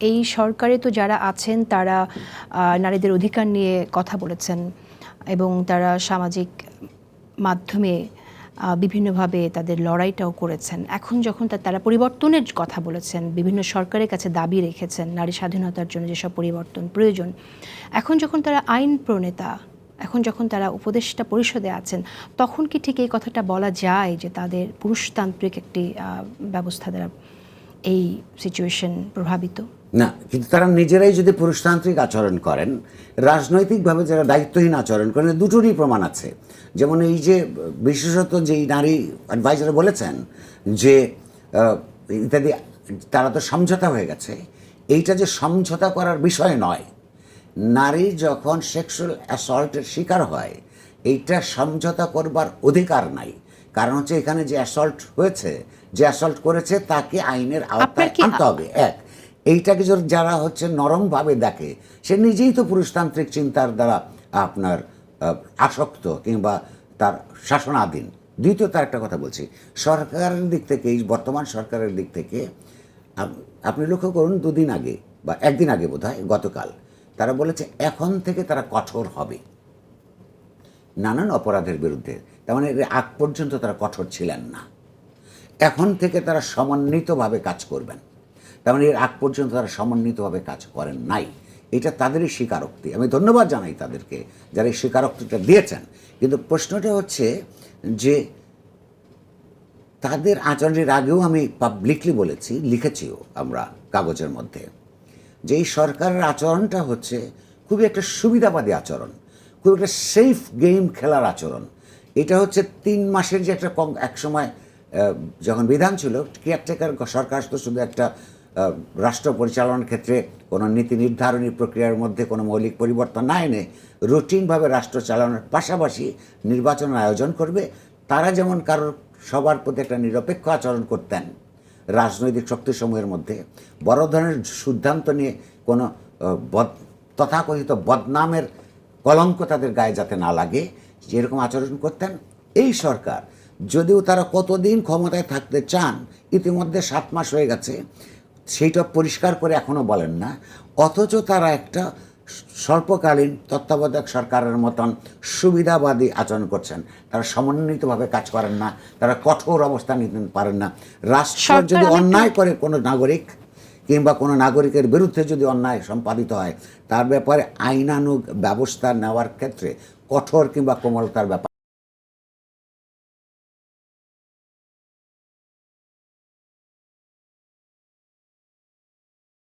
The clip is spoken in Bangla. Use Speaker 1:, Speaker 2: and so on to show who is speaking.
Speaker 1: এই সরকারে তো যারা আছেন তারা নারীদের অধিকার নিয়ে কথা বলেছেন এবং তারা সামাজিক মাধ্যমে বিভিন্নভাবে তাদের লড়াইটাও করেছেন। এখন যখন তারা পরিবর্তনের কথা বলেছেন, বিভিন্ন সরকারের কাছে দাবি রেখেছেন নারী স্বাধীনতার জন্য যেসব পরিবর্তন প্রয়োজন, এখন যখন তারা আইন প্রণেতা, এখন যখন তারা উপদেষ্টা পরিষদে আছেন, তখন কি ঠিক এই কথাটা বলা যায় যে তাদের পুরুষতান্ত্রিক একটি ব্যবস্থা দ্বারা এই সিচুয়েশন প্রভাবিত?
Speaker 2: না, কিন্তু তারা নিজেরাই যদি পুরুষতান্ত্রিক আচরণ করেন, রাজনৈতিকভাবে যারা দায়িত্বহীন আচরণ করেন, দুটোরই প্রমাণ আছে। যেমন এই যে বিশেষত যেই নারী অ্যাডভাইজার বলেছেন যে ইত্যাদি, তারা তো সমঝোতা হয়ে গেছে। এইটা যে সমঝোতা করার বিষয় নয়, নারী যখন সেক্সুয়াল অ্যাসল্টের শিকার হয়, এইটা সমঝোতা করবার অধিকার নাই। কারণ হচ্ছে এখানে যে অ্যাসল্ট হয়েছে, যে অ্যাসল্ট করেছে তাকে আইনের আওতায় আনতে হবে। এইটাকে যারা হচ্ছে নরমভাবে দেখে, সে নিজেই তো পুরুষতান্ত্রিক চিন্তার দ্বারা আপনার আসক্ত কিংবা তার শাসনাধীন। দ্বিতীয়ত একটা কথা বলছি, সরকারের দিক থেকে, এই বর্তমান সরকারের দিক থেকে আপনি লক্ষ্য করুন, দুদিন আগে বা একদিন আগে বোধহয় গতকাল তারা বলেছে এখন থেকে তারা কঠোর হবে নানান অপরাধের বিরুদ্ধে। তার মানে এর আগ পর্যন্ত তারা কঠোর ছিলেন না, এখন থেকে তারা সমন্বিতভাবে কাজ করবেন। তার মানে এর আগ পর্যন্ত তারা সমন্বিতভাবে কাজ করেন নাই। এটা তাদেরই স্বীকারোক্তি, আমি ধন্যবাদ জানাই তাদেরকে যারা এই স্বীকারোক্তিটা দিয়েছেন। কিন্তু প্রশ্নটা হচ্ছে যে তাদের আচরণের আগেও আমি পাবলিকলি বলেছি, লিখেছিও আমরা কাগজের মধ্যে, যে এই সরকারের আচরণটা হচ্ছে খুবই একটা সুবিধাবাদী আচরণ, খুব একটা সেফ গেম খেলার আচরণ। এটা হচ্ছে 3 মাসের যে একটা এক সময় যখন বিধান ছিল, কেয়ারটেকার সরকার তো শুধু একটা রাষ্ট্র পরিচালনার ক্ষেত্রে কোনো নীতি নির্ধারণী প্রক্রিয়ার মধ্যে কোনো মৌলিক পরিবর্তন না এনে রুটিনভাবে রাষ্ট্র চালানোর পাশাপাশি নির্বাচনের আয়োজন করবে। তারা যেমন কারোর সবার প্রতি একটা নিরপেক্ষ আচরণ করতেন রাজনৈতিক শক্তিসমূহের মধ্যে, বড় ধরনের সিদ্ধান্ত নিয়ে কোনো তথাকথিত বদনামের কলঙ্ক তাদের গায়ে যাতে না লাগে, যেরকম আচরণ করতেন এই সরকার, যদিও তারা কতদিন ক্ষমতায় থাকতে চান, ইতিমধ্যে 7 মাস হয়ে গেছে, সেইটা পরিষ্কার করে এখনও বলেন না। অথচ তারা একটা স্বল্পকালীন তত্ত্বাবধায়ক সরকারের মতন সুবিধাবাদী আচরণ করছেন। তারা সমন্বিতভাবে কাজ করেন না, তারা কঠোর অবস্থান নিতে পারেন না। রাষ্ট্র যদি অন্যায় করে কোনো নাগরিক কিংবা কোনো নাগরিকের বিরুদ্ধে যদি অন্যায় সম্পাদিত হয়, তার ব্যাপারে আইনানুগ ব্যবস্থা নেওয়ার ক্ষেত্রে কঠোর কিংবা কোমলতার ব্যাপার